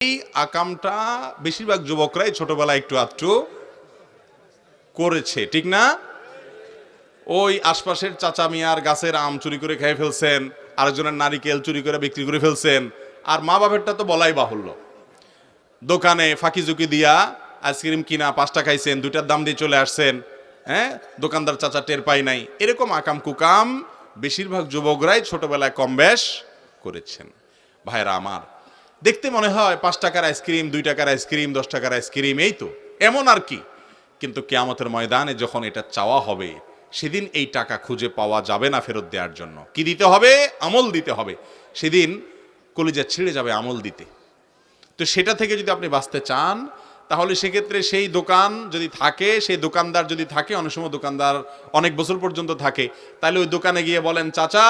এই আকামটা বেশিরভাগ যুবকরাই ছোটবেলায় একটু আধটু করেছে, ঠিক না? ওই আশপাশের চাচা মিয়ার গাছের আম চুরি করে খেয়ে ফেলছেন, আরেকজনের নারিকেল চুরি করে বিক্রি করে ফেলছেন, আর মা বাপেরটা তো বলাই বাহুল্য। দোকানে ফাঁকি ঝুঁকি দিয়া আইসক্রিম কিনা 5 টাকা খাইছেন, 2টার দাম দিয়ে চলে আসছেন, হ্যাঁ, দোকানদার চাচা টের পাই নাই। এরকম আকাম কুকাম বেশিরভাগ যুবকরাই ছোটবেলায় কম বেশ করেছেন। ভাইরা আমার, দেখতে মনে হয় 5 টাকার আইসক্রিম, 2 টাকার আইসক্রিম, 10 টাকার আইসক্রিম, এই তো এমন আর কি। কিন্তু কিয়ামতের ময়দানে যখন এটা চাওয়া হবে, সেদিন এই টাকা খুঁজে পাওয়া যাবে না ফেরত দেওয়ার জন্য। কি দিতে হবে? আমল দিতে হবে। সেদিন কলিজা ছিঁড়ে যাবে আমল দিতে। তো সেটা থেকে যদি আপনি বাঁচতে চান, তাহলে সেক্ষেত্রে সেই দোকান যদি থাকে, সেই দোকানদার যদি থাকে, অনেক সময় দোকানদার অনেক বছর পর্যন্ত থাকে, তাহলে ওই দোকানে গিয়ে বলেন, চাচা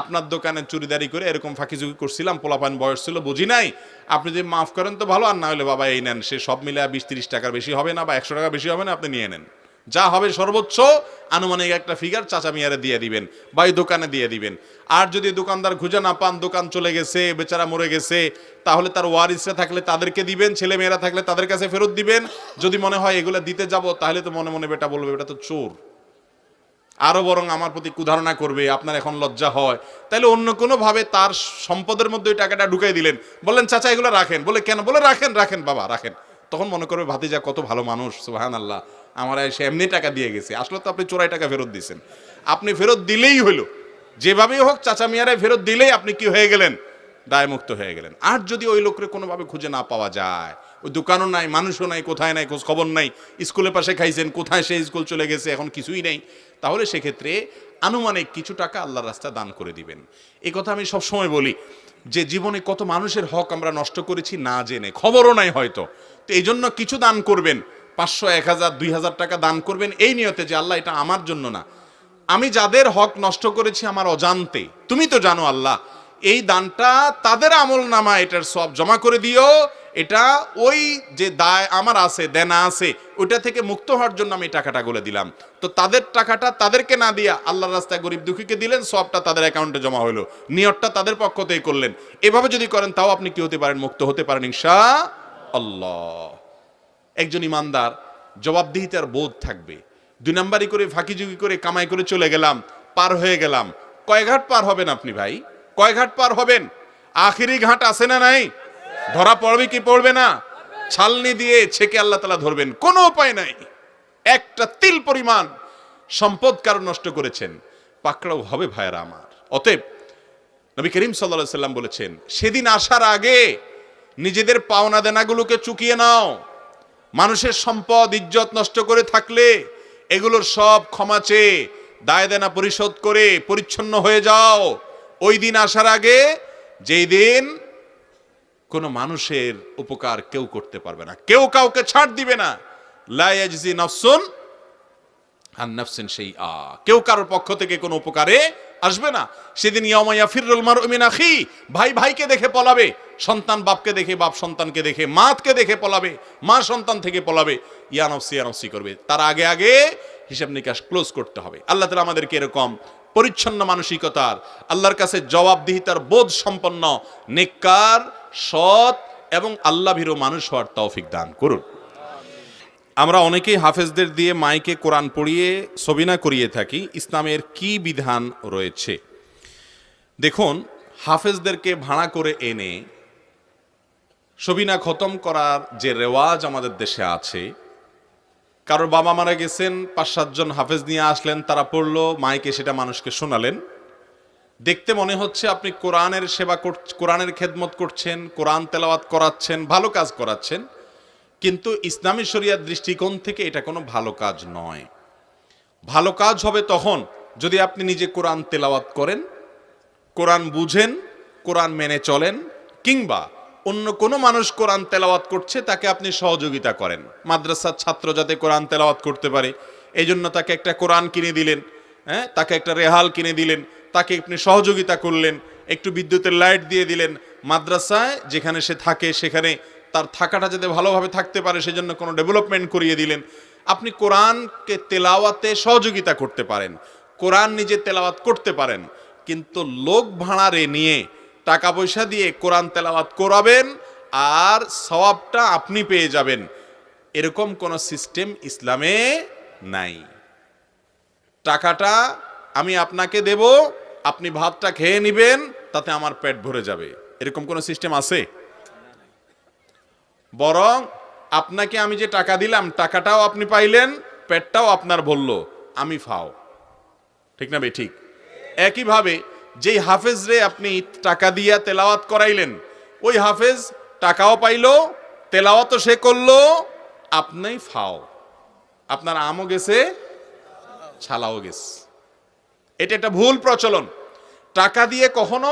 আপনার দোকানে চুরিদারি করে এরকম ফাঁকিঝুঁকি করছিলাম, পোলাপান বয়স ছিল, বুঝি নাই, আপনি যদি মাফ করেন তো ভালো, আর না হলে বাবা এই নেন, সে সব মিলে 20-30 টাকার বেশি হবে না, বা 100 টাকা বেশি হবে না, আপনি নিয়ে নেন, যা হবে সর্বোচ্চ আনুমানিক একটা ফিগার চাচা মিয়ারে দিয়ে দিবেন বা এই দোকানে দিয়ে দিবেন। আর যদি দোকানদার খুঁজে না পান, দোকান চলে গেছে, বেচারা মরে গেছে, তাহলে তার ওয়ারিসরা থাকলে তাদেরকে দিবেন, ছেলে মেয়েরা থাকলে তাদের কাছে ফেরত দিবেন। যদি মনে হয় এগুলো দিতে যাব, তাহলে তো মনে মনে বেটা বলবে এটা তো চোর, আরো বরং আমার প্রতি কুধারণা করবে, আপনার এখন লজ্জা হয়, তাহলে অন্য কোনো ভাবে তার সম্পদের মধ্যে ওই টাকাটা ঢুকাই দিলেন, বললেন চাচা এগুলো রাখেন, বলে কেন? বলে রাখেন রাখেন বাবা রাখেন। তখন মনে করবে ভাতিজা কত ভালো মানুষ, সুবহানাল্লাহ, আমার সে এমনি টাকা দিয়ে গেছে। আসলে তো আপনি চোরাই টাকা ফেরত দিয়েছেন। আপনি ফেরত দিলেই হলো, যেভাবেই হোক চাচা মিয়ারায় ফেরত দিলেই আপনি কি হয়ে গেলেন? দায়মুক্ত হয়ে গেলেন। আর যদি ওই লোকরে কোনোভাবে খুঁজে না পাওয়া যায়, ওই দোকানও নাই, মানুষও নাই, কোথায় নাই, খোঁজ খবর নাই, স্কুলের পাশে খাইছেন, কোথায় সে স্কুল চলে গেছে, এখন কিছুই নেই, তাহলে সেক্ষেত্রে আনুমানিক কিছু টাকা আল্লাহর রাস্তায় দান করে দিবেন। এই কথা আমি সবসময় বলি যে জীবনে কত মানুষের হক আমরা নষ্ট করেছি না জেনে, খবরও নাই হয়তো। তো এই জন্য কিছু দান করবেন, 500, 1000, 2000 টাকা দান করবেন এই নিয়তে যে আল্লাহ এটা আমার জন্য না, আমি যাদের হক নষ্ট করেছি আমার অজান্তে, তুমি তো জানো আল্লাহ, এই দানটা তাদের আমল নামা এটার সব জমা করে দিও। এটা ওই যে দায় আমার আছে, দেনা আছে, ওইটা থেকে মুক্ত হওয়ার জন্য আমি টাকাটা গুলো দিলাম। তো তাদের টাকাটা তাদেরকে না দিয়া আল্লাহর রাস্তায় গরিব দুঃখীকে দিলেন, সবটা তাদের অ্যাকাউন্টে জমা হলো, নিয়তটা তাদের পক্ষ থেকে করলেন। এভাবে যদি করেন তাও আপনি কি হতে পারেন? মুক্ত হতে পারেন ইনশাআল্লাহ। একজন ইমানদার জবাবদিহিতার বোধ থাকবে। 2 নাম্বারি করে ফাঁকিঝুঁকি করে কামাই করে চলে গেলাম, পার হয়ে গেলাম। কয় ঘাট পার হবেন আপনি ভাই? কয় ঘাট পার হবেন? আখেরি ঘাট আছে না নাই? ধরা পড়বে কি পড়বে না? ছালনি দিয়ে ছেকে আল্লাহ তাআলা ধরবেন, কোনো উপায় নাই। একটা তিল পরিমাণ সম্পদ কারণ নষ্ট করেছেন, পাকড়াও হবে ভাইরা আমার। অতএব নবী করিম সাল্লাল্লাহু আলাইহি সাল্লাম বলেছেন, সেদিন আসার আগে নিজেদের পাওনা দেনাগুলোকে চুকিয়ে নাও। মানুষের সম্পদ ইজ্জত নষ্ট করে থাকলে এগুলোর সব ক্ষমা চেয়ে দায় দেনা পরিশোধ করে পরিচ্ছন্ন হয়ে যাও। ওই দিন আসার আগে, যেই দিন কোন মানুষের উপকার কেউ করতে পারবে না, কেউ কাউকে ছাড় দিবে না। লা ইয়াজজি নাফসুন আন নাফসিন শাইআ, কেউ কারোর পক্ষ থেকে কোনো উপকারে আসবে না। সেদিন ইয়াউমা ইয়াফিরুল মারউ মিন আখি, ভাই ভাইকে দেখে পলাবে, সন্তান বাপকে দেখে, বাপ সন্তানকে দেখে, মাকে দেখে পলাবে, মা সন্তান থেকে পলাবে, ইয়া নফসি করবে। তার আগে আগে হিসাব নিকাশ ক্লোজ করতে হবে। আল্লাহ তাআলা আমাদেরকে এরকম পরিচ্ছন্ন মানসিকতার, আল্লাহর কাছে জবাবদিহিতার বোধ সম্পন্ন, নেককার, সৎ এবং আল্লাহ ভীরু মানুষ হওয়ার তৌফিক দান করুন। আমরা অনেকেই হাফেজদের দিয়ে মাইকে কোরআন পড়িয়ে সবিনা করিয়ে থাকি, ইসলামের কি বিধান রয়েছে? দেখুন, হাফেজদেরকে ভাড়া করে এনে সবিনা খতম করার যে রেওয়াজ আমাদের দেশে আছে, কারোর বাবা মারা গেছেন, 5-7 জন হাফেজ নিয়ে আসলেন, তারা পড়লো, মাইকে সেটা মানুষকে শোনালেন। দেখতে মনে হচ্ছে আপনি কোরআনের সেবা করছেন, কোরআনের খেদমত করছেন, কোরআন তেলাওয়াত করাচ্ছেন, ভালো কাজ করাচ্ছেন, কিন্তু ইসলামী শরিয়ার দৃষ্টিকোণ থেকে এটা কোনো ভালো কাজ নয়। ভালো কাজ হবে তখন যদি আপনি নিজে কোরআন তেলাওয়াত করেন, কোরআন বুঝেন, কোরআন মেনে চলেন, কিংবা অন্য কোনো মানুষ কোরআন তেলাওয়াত করছে তাকে আপনি সহযোগিতা করেন। মাদ্রাসার ছাত্র যাতে কোরআন তেলাওয়াত করতে পারে, এই জন্য তাকে একটা কোরআন কিনে দিলেন, হ্যাঁ, তাকে একটা রেহাল কিনে দিলেন, তাকে আপনি সহযোগিতা করলেন, একটু বিদ্যুতের লাইট দিয়ে দিলেন। মাদ্রাসায় যেখানে সে থাকে সেখানে তার থাকাটা যাতে ভালোভাবে থাকতে পারে সেজন্য কোনো ডেভেলপমেন্ট করিয়ে দিলেন। আপনি কোরআনকে তেলাওয়াতে সহযোগিতা করতে পারেন, কোরআন নিজে তেলাওয়াত করতে পারেন, কিন্তু লোক ভাড়ারে নিয়ে টাকা পয়সা দিয়ে কোরআন তেলাওয়াত করাবেন আর সওয়াবটা আপনি পেয়ে যাবেন, এরকম কোন সিস্টেম ইসলামে নাই। টাকাটা আমি আপনাকে দেব, আপনি ভাতটা খেয়ে নেবেন, তাতে আমার পেট ভরে যাবে, এরকম কোন সিস্টেম আছে? বরং আপনাকে আমি যে টাকা দিলাম, টাকাটাও আপনি পাইলেন, পেটটাও আপনার ভরলো, আমি ফাও। ঠিক না ভাই? ঠিক। একইভাবে যেই হাফেজ রে আপনি টাকা দিয়া তেলাওয়াত করাইলেন, ওই হাফেজ টাকাও পাইলো, তেলাওয়াতও সে করলো, আপনি ফাও, আপনার আমও গেছে, ছালাও গেছে। এটা একটা ভুল প্রচলন। টাকা দিয়ে কখনো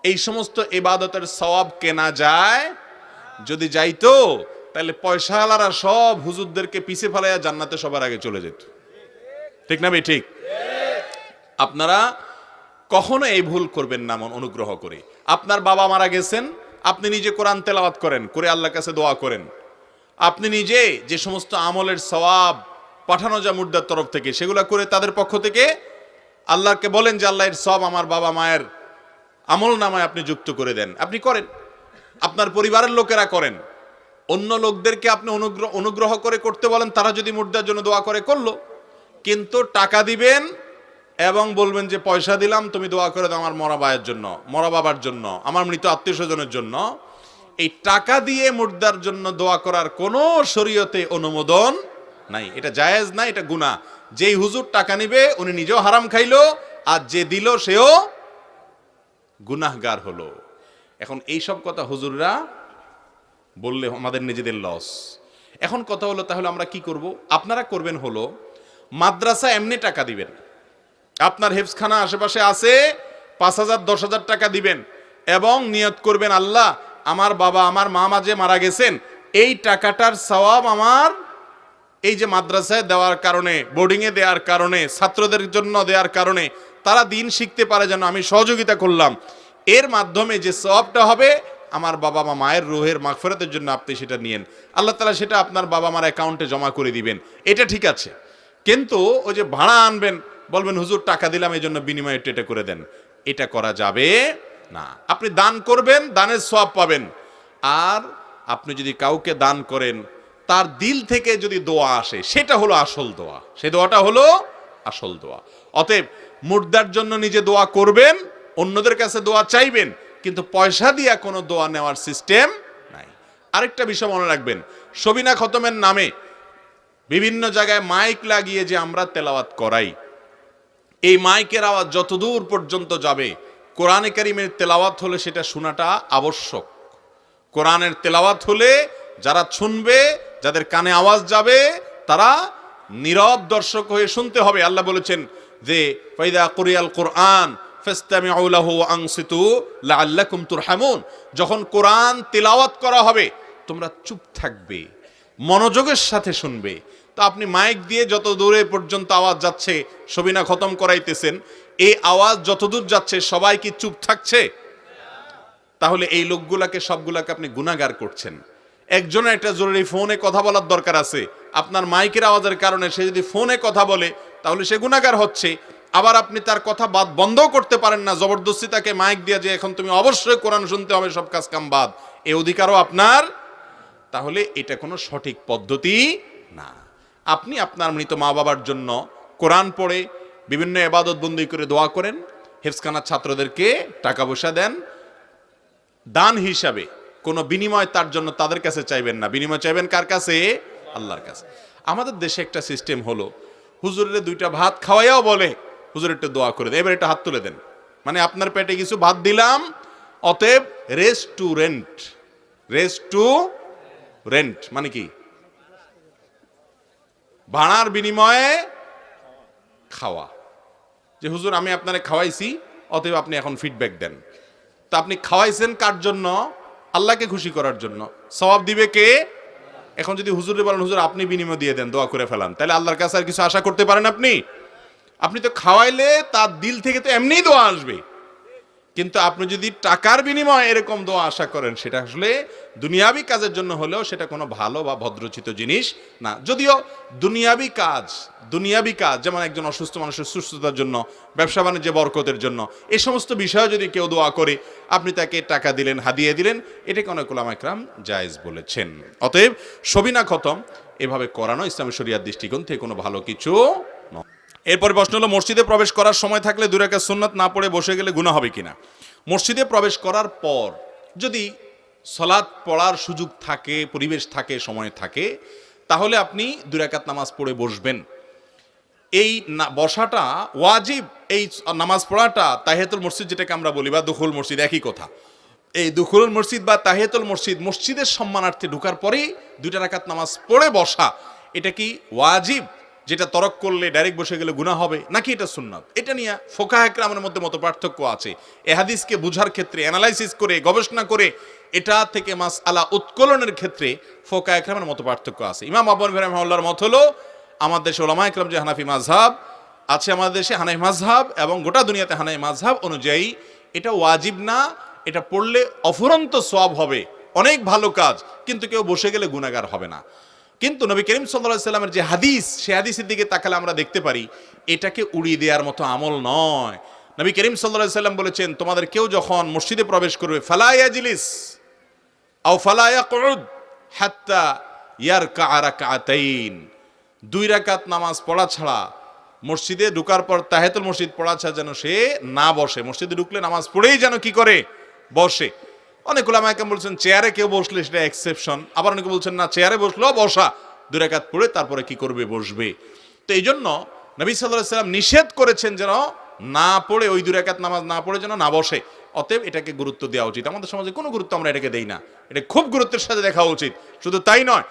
এই সমস্ত ইবাদতের সওয়াব কেনা যায়? যদি যাইতো তাহলে পয়সাওয়ালারা সব হুজুরদেরকে পিছে ফেলাইয়া জান্নাতে সবার আগে চলে যেত। ঠিক না ভাই? ঠিক। আপনারা কখনো এই ভুল করবেন না, মন অনুগ্রহ করে। আপনার বাবা মারা গেছেন, আপনি নিজে কোরআন তেলাওয়াত করেন, করে আল্লাহর কাছে দোয়া করেন। আপনি নিজে যে সমস্ত আমলের সওয়াব পাঠানো যায় মুর্দার তরফ থেকে, সেগুলো করে তাদের পক্ষ থেকে আল্লাহকে বলেন যে আল্লাহ এর সব আমার বাবা মায়ের আমল নামায় আপনি যুক্ত করে দেন। আপনি করেন, আপনার পরিবারের লোকেরা করেন। অন্য লোকদেরকে আপনি অনুগ্রহ করে করতে বলেন, তারা যদি মুর্দার জন্য দোয়া করে করলো। কিন্তু টাকা দিবেন এবং বলবেন যে পয়সা দিলাম, তুমি দোয়া করে দাও আমার মরা ভাইয়ের জন্য, মরা বাবার জন্য, আমার মৃত আত্মীয় স্বজনের জন্য। এই টাকা দিয়ে মুর্দার জন্য দোয়া করার কোনো শরীয়তে অনুমোদন নাই, এটা জায়েজ না, এটা গুনাহ। যেই হুজুর টাকা নিবে উনি নিজেও হারাম খাইলো, আর যে দিল সেও গুনাহগার হলো। এখন এই সব কথা হুজুররা বললে আমাদের নিজেদের লস। এখন কথা হলো, তাহলে আমরা কি করব? আপনারা করবেন হলো, মাদ্রাসা এমনি টাকা দিবেন, আপনার হেফজখানা আশেপাশে আছে, 5,000 10,000 টাকা দিবেন এবং নিয়ত করবেন, আল্লাহ আমার বাবা আমার মা মাঝে মারা গেছেন, এই টাকাটার সওয়াব আমার এই যে মাদ্রাসায় দেওয়ার কারণে, বোর্ডিংয়ে দেওয়ার কারণে, ছাত্রদের জন্য দেওয়ার কারণে, তারা দিন শিখতে পারে যেন আমি সহযোগিতা করলাম, এর মাধ্যমে যে সওয়াবটা হবে আমার বাবা মা মায়ের রুহের মাগফিরাতের জন্য আপনি সেটা নিয়েন, আল্লাহ তাআলা সেটা আপনার বাবা মার অ্যাকাউন্টে জমা করে দিবেন। এটা ঠিক আছে। কিন্তু ওই যে ভাড়া আনবেন, বলবেন হুজুর টাকা দিলাম এই জন্য বিনিময়ে এটা করে দেন, এটা করা যাবে না। আপনি দান করবেন, দানের সওয়াব পাবেন। আর আপনি যদি কাউকে দান করেন, তার দিল থেকে যদি দোয়া আসে, সেটা হলো আসল দোয়া, সেই দোয়াটা হলো আসল দোয়া। অতএব মুর্দার জন্য নিজে দোয়া করবেন, অন্যদের কাছে দোয়া চাইবেন, কিন্তু পয়সা দিয়া কোনো দোয়া নেওয়ার সিস্টেম নাই। আরেকটা বিষয় মনে রাখবেন, সবিনা খতমের নামে বিভিন্ন জায়গায় মাইক লাগিয়ে যে আমরা তেলাওয়াত করাই, এই মাইকের আওয়াজ যতদূর পর্যন্ত যাবে, কোরআনে কারীমের তেলাওয়াত হলে সেটা শোনাটা আবশ্যক। কোরআনের তেলাওয়াত হলে যারা শুনবে, যাদের কানে আওয়াজ যাবে, তারা নীরব দর্শক হয়ে শুনতে হবে। আল্লাহ বলেছেন যে ফাইদা কুরিয়াল কোরআন ফাসতামিউ লাহু ওয়া আনসিতু লাআল্লাকুম তুরহামুন, যখন কোরআন তেলাওয়াত করা হবে তোমরা চুপ থাকবে, মনোযোগের সাথে শুনবে। তো আপনি মাইক দিয়ে যত দূরে পর্যন্ত আওয়াজ যাচ্ছে, সবিনা খতম করাইতেছেন, এই আওয়াজ যতদূর যাচ্ছে সবাই কি চুপ থাকছে? তাহলে এই লোকগুলাকে সবগুলাকে আপনি গুনাহগার করছেন। একজনের একটা জরুরি ফোনে কথা বলার দরকার আছে, আপনার মাইকের আওয়াজের কারণে সে যদি ফোনে কথা বলে তাহলে সে গুনাহগার হচ্ছে। আবার আপনি তার কথা বাদ বন্ধও করতে পারেন না, জবরদস্তি তাকে মাইক দিয়ে যে এখন তুমি অবশ্যই কোরআন শুনতে হবে, সব কাজ কাম বাদ, এই অধিকারও আপনার। তাহলে এটা কোনো সঠিক পদ্ধতি না। আপনি আপনার মৃত মা বাবার জন্য কোরআন পড়ে বিভিন্ন ইবাদত বন্দি করে দোয়া করেন, হেফজখানার ছাত্রদেরকে টাকা পয়সা দেন, দান হিসাবে কোনো বিনিময় তার জন্য তাদের কাছে চাইবেন না। বিনিময় চাইবেন কার কাছে? আল্লাহর কাছে। আমাদের দেশে একটা সিস্টেম হলো, হুজুরের 2টা ভাত খাওয়াইয়াও বলে হুজুর একটু দোয়া করে দেন, এবার একটা হাত তুলে দেন, মানে আপনার পেটে কিছু ভাত দিলাম, অতএব রেস্টুরেন্ট, রেস্টুরেন্ট মানে কি? ভাড়ার বিনিময়ে খাওয়া। যে হুজুর আমি আপনারে খাওয়াইছি, অতএব আপনি এখন ফিডব্যাক দেন। তা আপনি খাওয়াইছেন কার জন্য? আল্লাহকে খুশি করার জন্য। সওয়াব দিবে কে? এখন যদি হুজুরে বলেন হুজুর আপনি বিনিময় দিয়ে দেন, দোয়া করে ফেলান, তাহলে আল্লাহর কাছে আর কিছু আশা করতে পারেন আপনি? আপনি তো খাওয়াইলে তার দিল থেকে তো এমনিই দোয়া আসবে, কিন্তু আপনি যদি টাকার বিনিময়ে এরকম দোয়া আশা করেন, সেটা আসলে দুনিয়াবি কাজের জন্য হলেও সেটা কোনো ভালো বা ভদ্রচিত জিনিস না। যদিও দুনিয়াবি কাজ যেমন একজন অসুস্থ মানুষের সুস্থতার জন্য, ব্যবসা বাণিজ্যে বরকতের জন্য, এই সমস্ত বিষয়ে যদি কেউ দোয়া করে, আপনি তাকে টাকা দিলেন, হাদিয়া দিলেন, এটাকে অনেক উলামা ইকরাম জায়েজ বলেছেন। অতএব সবিনা খতম এভাবে করানো ইসলামী শরিয়ার দৃষ্টিকোণ থেকে কোনো ভালো কিছু নয়। এরপর প্রশ্ন হলো, মসজিদে প্রবেশ করার সময় থাকলে 2 রাকাত সুন্নাত না পড়ে বসে গেলে গুনাহ হবে কিনা? মসজিদে প্রবেশ করার পর যদি সালাত পড়ার সুযোগ থাকে, পরিবেশ থাকে, সময় থাকে, তাহলে আপনি 2 রাকাত নামাজ পড়ে বসবেন। এই বসাটা ওয়াজিব। এই নামাজ পড়াটা তাহিয়াতুল মসজিদ যেটাকে আমরা বলি, বা দুখুল মসজিদ, একই কথা। এই দুখুল মসজিদ বা তাহিয়াতুল মসজিদ, মসজিদের সম্মানার্থে ঢোকার পরেই 2 রাকাত নামাজ পড়ে বসা, এটা কি ওয়াজিব, যেটা তরক করলে ডাইরেক্ট বসে গেলে গুনাহ হবে, নাকি এটা সুন্নাত? এটা নিয়ে ফোকাহ ইকরামের মধ্যে মত পার্থক্য আছে। এই হাদিসকে বুঝার ক্ষেত্রে অ্যানালাইসিস করে, গবেষণা করে, এটা থেকে মাসআলা উৎকলনের ক্ষেত্রে ফোকাহ ইকরামের মত পার্থক্য আছে। ইমাম আবু হানিফা রাহিমাহুল্লাহর মত হলো, আমাদের দেশে উলামা ইকরাম যে হানাফি মাযহাব আছে, আমাদের দেশে হানাফি মাযহাব এবং গোটা দুনিয়াতে হানাফি মাযহাব অনুযায়ী এটা ওয়াজিব না। এটা পড়লে অফুরন্ত সওয়াব হবে, অনেক ভালো কাজ, কিন্তু কেউ বসে গেলে গুনাহগার হবে না। কিন্তু নবী করিম সাল্লাল্লাহু আলাইহি সাল্লামের যে হাদিস, সেই হাদিসের দিকে তাকালে আমরা দেখতে পারি এটাকে উড়িয়ে দেওয়ার মতো আমল নয়। নবী করিম সাল্লাল্লাহু আলাইহি সাল্লাম বলেছেন, তোমাদের কেউ যখন মসজিদে প্রবেশ করবে, ফালা ইয়াজলিস আও ফালা ইয়াকউদ হাত্তা ইয়ারকা রাকাতাইন, 2 রাকাত নামাজ পড়া ছাড়া, মসজিদে ঢোকার পর তাহিয়াতুল মসজিদ পড়া ছাড়া যেন সে না বসে। মসজিদে ঢুকলে নামাজ পড়েই যেন কি করে? বসে। অনেক উলামা ইকরাম বলছেন চেয়ারে কেউ বসলে সেটা এক্সেপশন, আবার অনেকে বলছেন না, চেয়ারে বসলেও বসা, 2 রাকাত পড়ে তারপরে কি করবে? বসবে। তো এই জন্য নবী সাল্লাল্লাহু আলাইহি সাল্লাম নিষেধ করেছেন যেন না পড়ে, ওই 2 রাকাত নামাজ না পড়ে যেন না বসে। অতএব এটাকে গুরুত্ব দেওয়া উচিত। আমাদের সমাজে কোনো গুরুত্ব আমরা এটাকে দেই না, এটা খুব গুরুত্বের সাথে দেখা উচিত। শুধু তাই নয়,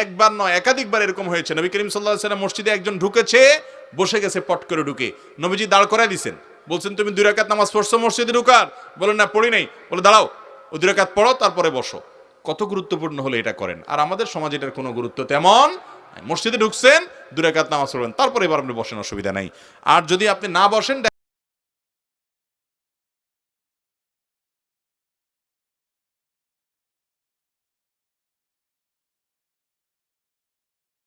একবার নয়, একাধিকবার এরকম হয়েছে। নবী করিম সাল্লাল্লাহু আলাইহি সাল্লাম মসজিদে একজন ঢুকেছে, বসে গেছে, পট করে ঢুকে নবীজি দাঁড় করায় দিয়েছেন, বলছেন তুমি 2 রাকাত নামাজ পড়ছো মসজিদে ঢুকার? বলেন না, পড়ি নাই। বলে দাঁড়াও, ও 2 রাকাত পড়ো, তারপরে বসো। কত গুরুত্বপূর্ণ হলে এটা করেন। আর আমাদের সমাজে এটার কোনো গুরুত্ব তেমন, মসজিদে ঢুকছেন, 2 রাকাত নামাজ পড়বেন, তারপরে এবার আপনি বসেন, অসুবিধা নাই। আর যদি আপনি না বসেন,